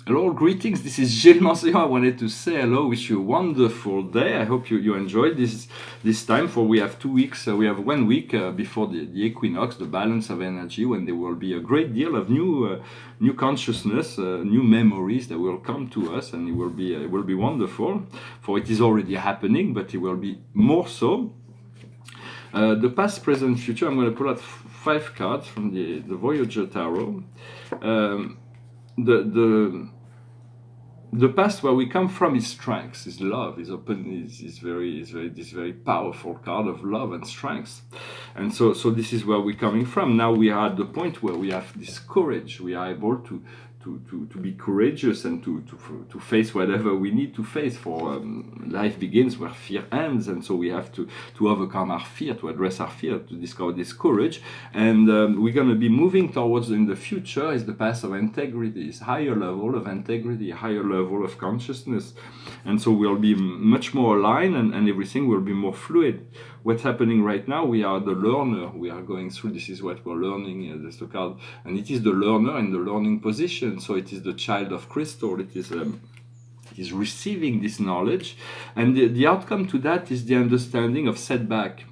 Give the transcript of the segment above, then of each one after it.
Hello, greetings. This is Gilles Mancion. I wanted to say hello, wish you a wonderful day. I hope you enjoyed this time. For we have 2 weeks, we have 1 week before the equinox, the balance of energy, when there will be a great deal of new consciousness, new memories that will come to us, and it will be wonderful. For it is already happening, but it will be more so. The past, present, future. I'm going to pull out 5 cards from the Voyager tarot. The past, where we come from, is strength, is love, is open, is very powerful card of love and strength. And so this is where we're coming from. Now we are at the point where we have this courage. We are able to be courageous and to face whatever we need to face. For life begins where fear ends, and so we have to overcome our fear, to address our fear, to discover this courage. And we're going to be moving towards, in the future, is the path of integrity, is higher level of integrity, higher level of consciousness. And so we'll be much more aligned, and everything will be more fluid. What's happening right now, we are the learner. We are going through, this is what we're learning, that's the card, and it is the learner in the learning position. So it is the child of crystal. It is receiving this knowledge, and the outcome to that is the understanding of setback.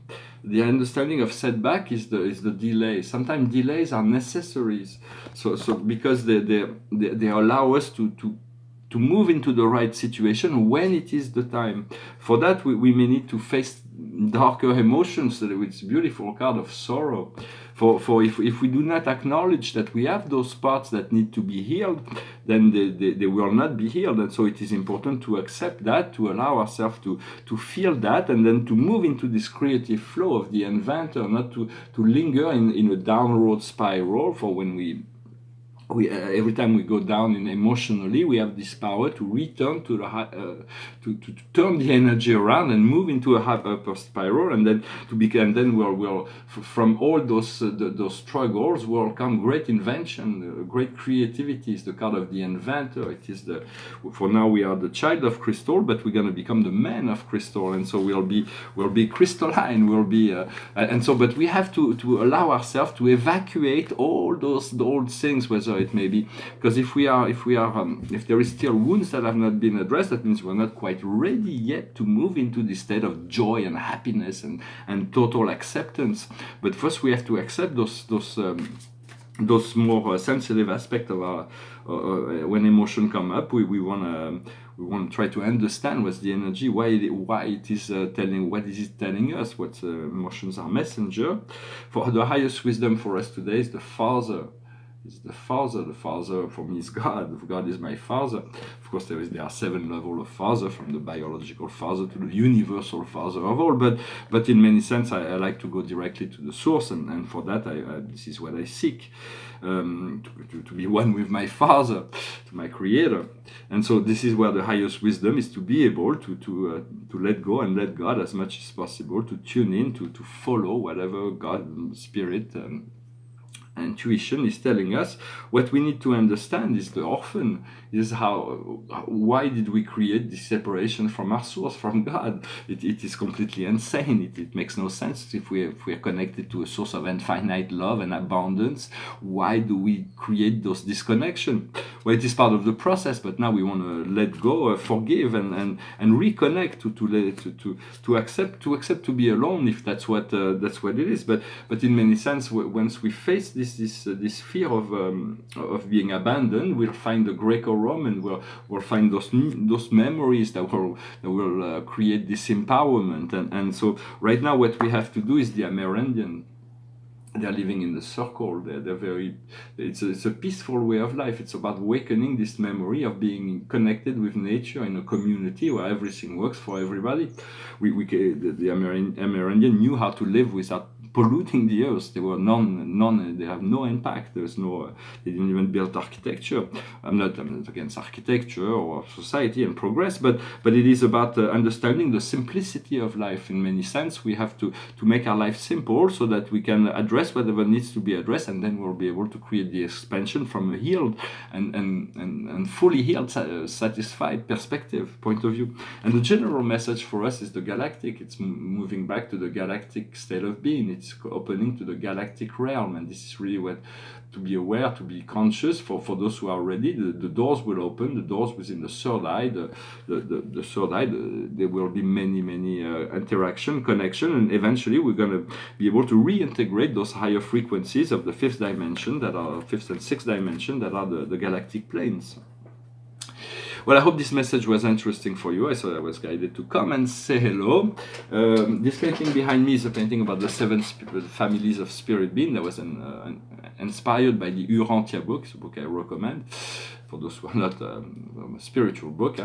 The understanding of setback is the delay. Sometimes delays are necessaries. So because they allow us to move into the right situation when it is the time. For that, we may need to face darker emotions. It's a beautiful card of sorrow. For if we do not acknowledge that we have those parts that need to be healed, then they will not be healed. And so it is important to accept that, to allow ourselves to feel that, and then to move into this creative flow of the inventor, not to linger in a downward spiral. For when we every time we go down emotionally, we have this power to return to the to turn the energy around and move into a upper spiral, and then we'll from all those struggles will come great invention, great creativity. Is the card of the inventor. It is for now we are the child of crystal, but we're going to become the man of crystal, and so we'll be crystalline. We'll be but we have to allow ourselves to evacuate all those old things, whether it may be, because if there is still wounds that have not been addressed, that means we're not quite ready yet to move into this state of joy and happiness and total acceptance. But first we have to accept those more sensitive aspects of our when emotion come up. We want to try to understand what's the energy, why it is telling, what is it telling us, what emotions are messenger. For the highest wisdom for us today is the Father. Is the Father. The Father for me is God. God is my Father. Of course, there are 7 levels of Father, from the biological Father to the universal Father of all. But in many sense, I like to go directly to the source, and for that, this is what I seek, to be one with my Father, to my Creator. And so this is where the highest wisdom is, to be able to let go and let God as much as possible, to tune in, to follow whatever God, Spirit, intuition is telling us. What we need to understand is the orphan, is why did we create this separation from our source, from God? It is completely insane. It makes no sense. If we are connected to a source of infinite love and abundance, why do we create those disconnection? Well, it is part of the process, but now we want to let go, forgive, and reconnect, to accept to be alone, if that's what it is. But in many sense, once we face this fear of being abandoned, we'll find the Greco-Roman, we'll find those memories that will create this empowerment. And so right now what we have to do is the Amerindian. They're living in the circle. It's a peaceful way of life. It's about awakening this memory of being connected with nature in a community where everything works for everybody. The Amerindian knew how to live without polluting the earth. They were they have no impact. They didn't even build architecture. I'm not against architecture or society and progress, but it is about understanding the simplicity of life. In many sense, we have to make our life simple so that we can address whatever needs to be addressed, and then we'll be able to create the expansion from a healed and fully healed, satisfied perspective, point of view. And the general message for us is the galactic. It's moving back to the galactic state of being. it's opening to the galactic realm, and this is really what to be aware, to be conscious. For those who are ready, the doors will open, the doors within the third eye, the third eye, there will be many interaction, connection, and eventually we're going to be able to reintegrate those higher frequencies of the fifth dimension, that are fifth and sixth dimension, that are the galactic planes. Well, I hope this message was interesting for you. I thought I was guided to come and say hello. This painting behind me is a painting about the seven families of spirit being. That was inspired by the Urantia book. It's a book I recommend for those who are not a spiritual book.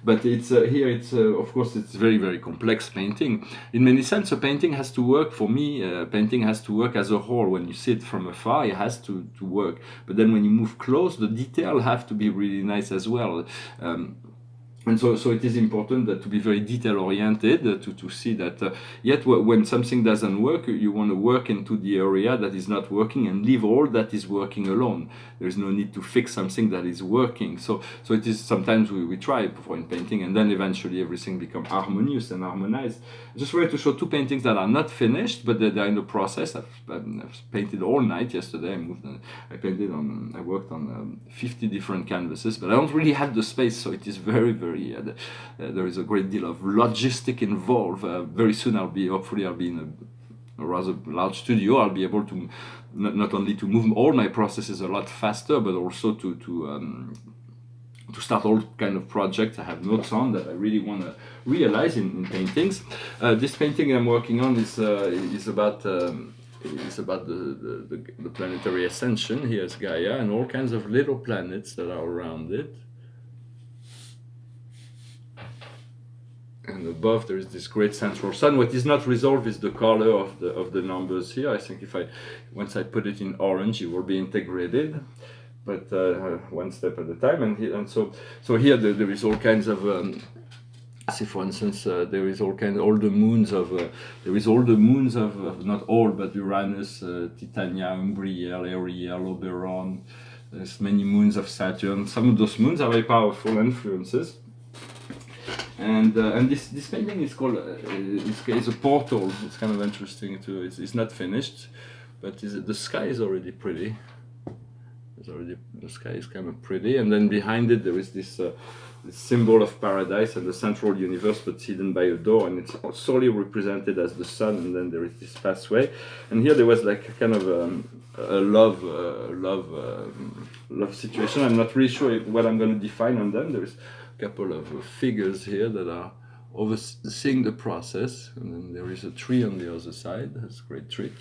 But it's here. It's of course it's very complex painting. In many sense, a painting has to work. For me, painting has to work as a whole. When you see it from afar, it has to work. But then when you move close, the detail have to be really nice as well. And so it is important that to be very detail-oriented, to see that yet when something doesn't work, you want to work into the area that is not working and leave all that is working alone. There is no need to fix something that is working. So it is sometimes we try before in painting, and then eventually everything becomes harmonious and harmonized. I just wanted to show two paintings that are not finished, but they're in the process. I've painted all night yesterday. I worked on 50 different canvases, but I don't really have the space, so it is very there is a great deal of logistic involved. Very soon hopefully I'll be in a rather large studio. I'll be able to not only to move all my processes a lot faster, but also to start all kind of projects I have notes on that I really want to realize in paintings. This painting I'm working on is about the planetary ascension. Here's Gaia and all kinds of little planets that are around it. And above there is this great central sun. What is not resolved is the color of the numbers here. I think once I put it in orange, it will be integrated, but one step at a time. And so here there is all kinds of. See, for instance, there is all the moons of not all, but Uranus, Titania, Umbriel, Ariel, Oberon. There's many moons of Saturn. Some of those moons are very powerful influences. And this painting is called it's a portal. It's kind of interesting too. It's not finished, but the sky is already pretty. The sky is kind of pretty, and then behind it there is this symbol of paradise and the central universe, but hidden by a door, and it's solely represented as the sun. And then there is this pathway, and here there was like a kind of a love situation. I'm not really sure what I'm going to define on them. There is couple of figures here that are overseeing the process, and then there is a tree on the other side. That's a great tree,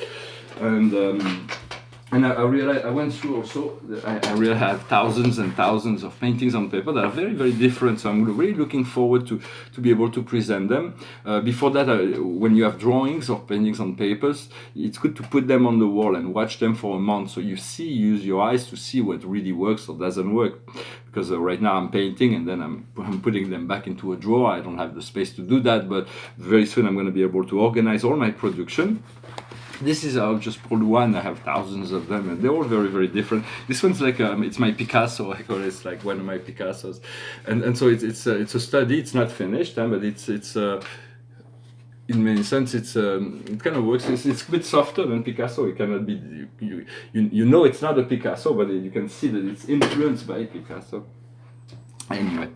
and I realized I went through also. I really have thousands and thousands of paintings on paper that are very different. So I'm really looking forward to be able to present them. Before that, when you have drawings or paintings on papers, it's good to put them on the wall and watch them for a month. So use your eyes to see what really works or doesn't work. Because right now I'm painting and then I'm putting them back into a drawer. I don't have the space to do that, but very soon I'm going to be able to organize all my production. This is just pulled one. I have thousands of them, and they're all very different. This one's like it's my Picasso. I call it. It's like one of my Picassos, and so it's a study. It's not finished, but it's in many sense it kind of works. It's a bit softer than Picasso. It cannot be you know it's not a Picasso, but you can see that it's influenced by Picasso. Anyway,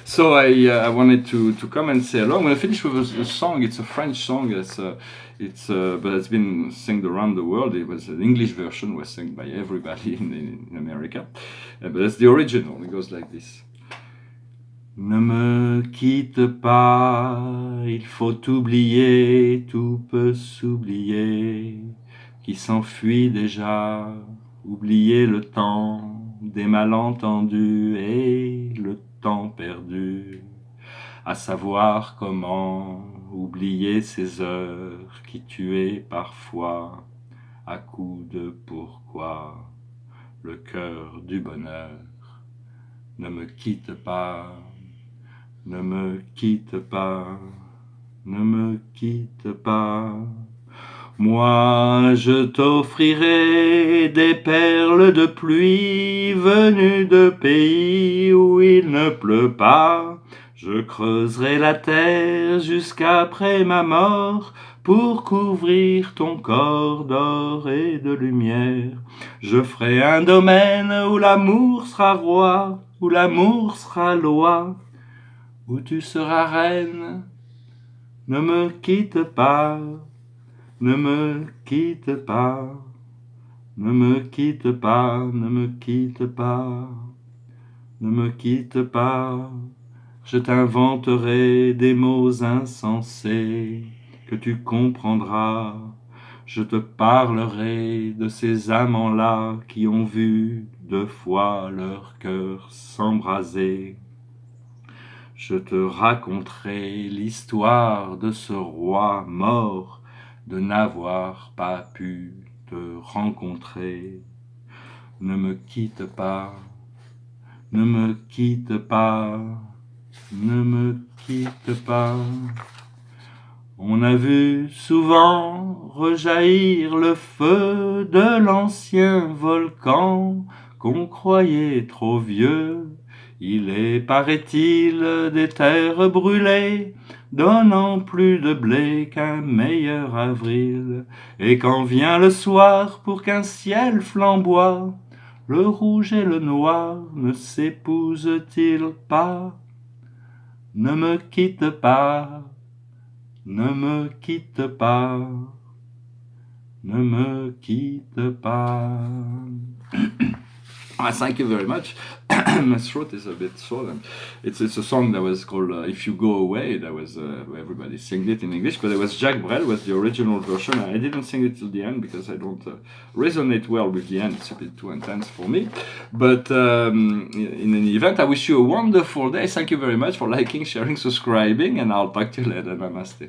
so I wanted to come and say hello. I'm going to finish with a song. It's a French song. But it's been sung around the world. It was an English version, was sung by everybody in America. But it's the original. It goes like this. Ne me quitte pas, il faut oublier, tout peut s'oublier, qui s'enfuit déjà, oublier le temps des malentendus et le temps perdu, à savoir comment oublier ces heures qui tuaient parfois à coups de pourquoi le cœur du bonheur. Ne me quitte pas, ne me quitte pas, ne me quitte pas. Moi, je t'offrirai des perles de pluie venues de pays où il ne pleut pas. Je creuserai la terre jusqu'après ma mort pour couvrir ton corps d'or et de lumière. Je ferai un domaine où l'amour sera roi, où l'amour sera loi, où tu seras reine. Ne me quitte pas, ne me quitte pas, ne me quitte pas, ne me quitte pas, ne me quitte pas. Je t'inventerai des mots insensés que tu comprendras. Je te parlerai de ces amants-là qui ont vu 2 fois leur cœur s'embraser. Je te raconterai l'histoire de ce roi mort de n'avoir pas pu te rencontrer. Ne me quitte pas, ne me quitte pas, ne me quitte pas. On a vu souvent rejaillir le feu de l'ancien volcan qu'on croyait trop vieux. Il est, paraît-il, des terres brûlées, donnant plus de blé qu'un meilleur avril. Et quand vient le soir pour qu'un ciel flamboie, le rouge et le noir ne s'épousent-ils pas? Ne me quitte pas, ne me quitte pas, ne me quitte pas. Thank you very much. My throat is a bit swollen. It's a song that was called "If You Go Away." That was everybody sang it in English, but it was Jacques Brel was the original version. I didn't sing it till the end because I don't resonate well with the end. It's a bit too intense for me. But in any event, I wish you a wonderful day. Thank you very much for liking, sharing, subscribing, and I'll talk to you later. Namaste.